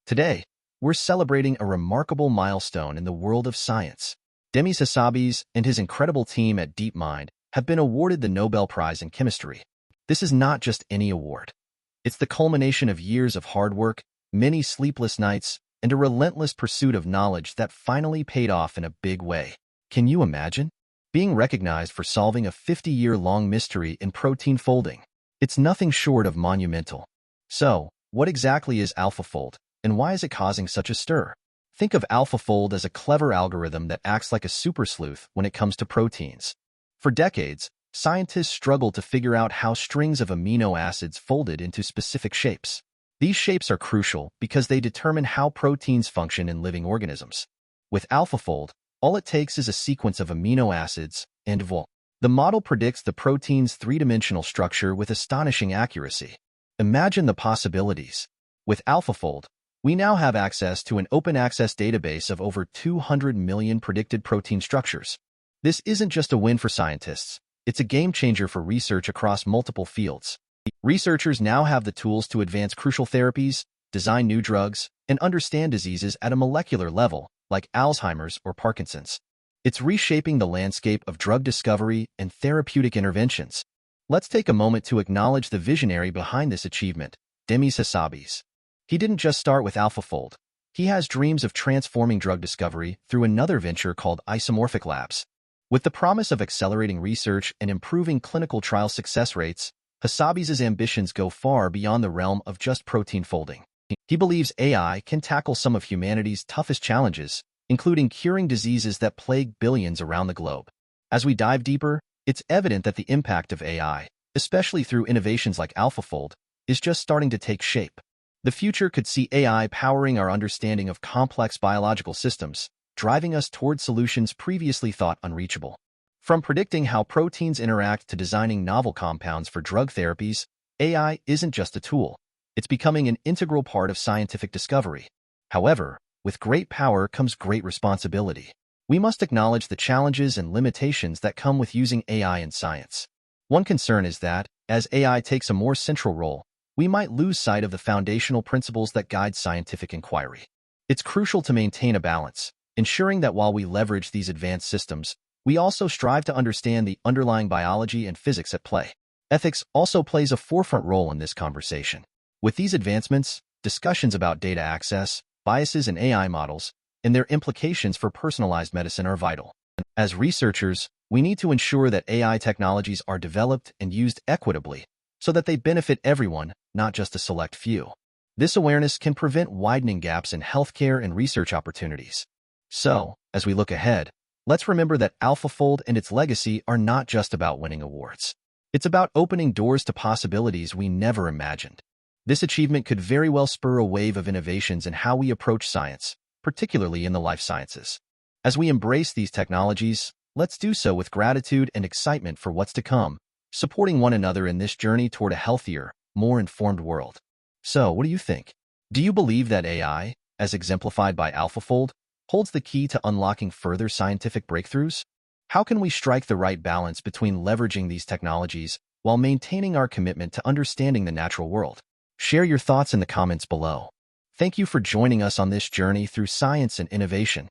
Today, we're celebrating a remarkable milestone in the world of science. Demis Hassabis and his incredible team at DeepMind have been awarded the Nobel Prize in Chemistry. This is not just any award. It's the culmination of years of hard work, many sleepless nights, and a relentless pursuit of knowledge that finally paid off in a big way. Can you imagine being recognized for solving a 50-year-long mystery in protein folding? It's nothing short of monumental. So, what exactly is AlphaFold, and why is it causing such a stir? Think of AlphaFold as a clever algorithm that acts like a super sleuth when it comes to proteins. For decades, scientists struggled to figure out how strings of amino acids folded into specific shapes. These shapes are crucial because they determine how proteins function in living organisms. With AlphaFold, all it takes is a sequence of amino acids, and voila. The model predicts the protein's three-dimensional structure with astonishing accuracy. Imagine the possibilities. With AlphaFold, we now have access to an open-access database of over 200 million predicted protein structures. This isn't just a win for scientists. It's a game-changer for research across multiple fields. Researchers now have the tools to advance crucial therapies, design new drugs, and understand diseases at a molecular level, like Alzheimer's or Parkinson's. It's reshaping the landscape of drug discovery and therapeutic interventions. Let's take a moment to acknowledge the visionary behind this achievement, Demis Hassabis. He didn't just start with AlphaFold. He has dreams of transforming drug discovery through another venture called Isomorphic Labs. With the promise of accelerating research and improving clinical trial success rates, Hassabis' ambitions go far beyond the realm of just protein folding. He believes AI can tackle some of humanity's toughest challenges, including curing diseases that plague billions around the globe. As we dive deeper, it's evident that the impact of AI, especially through innovations like AlphaFold, is just starting to take shape. The future could see AI powering our understanding of complex biological systems, driving us toward solutions previously thought unreachable. From predicting how proteins interact to designing novel compounds for drug therapies, AI isn't just a tool. It's becoming an integral part of scientific discovery. However, with great power comes great responsibility. We must acknowledge the challenges and limitations that come with using AI in science. One concern is that, as AI takes a more central role, we might lose sight of the foundational principles that guide scientific inquiry. It's crucial to maintain a balance, ensuring that while we leverage these advanced systems, we also strive to understand the underlying biology and physics at play. Ethics also plays a forefront role in this conversation. With these advancements, discussions about data access, biases in AI models, and their implications for personalized medicine are vital. As researchers, we need to ensure that AI technologies are developed and used equitably so that they benefit everyone, not just a select few. This awareness can prevent widening gaps in healthcare and research opportunities. So, as we look ahead, let's remember that AlphaFold and its legacy are not just about winning awards. It's about opening doors to possibilities we never imagined. This achievement could very well spur a wave of innovations in how we approach science, particularly in the life sciences. As we embrace these technologies, let's do so with gratitude and excitement for what's to come, supporting one another in this journey toward a healthier, more informed world. So, what do you think? Do you believe that AI, as exemplified by AlphaFold, holds the key to unlocking further scientific breakthroughs? How can we strike the right balance between leveraging these technologies while maintaining our commitment to understanding the natural world? Share your thoughts in the comments below. Thank you for joining us on this journey through science and innovation.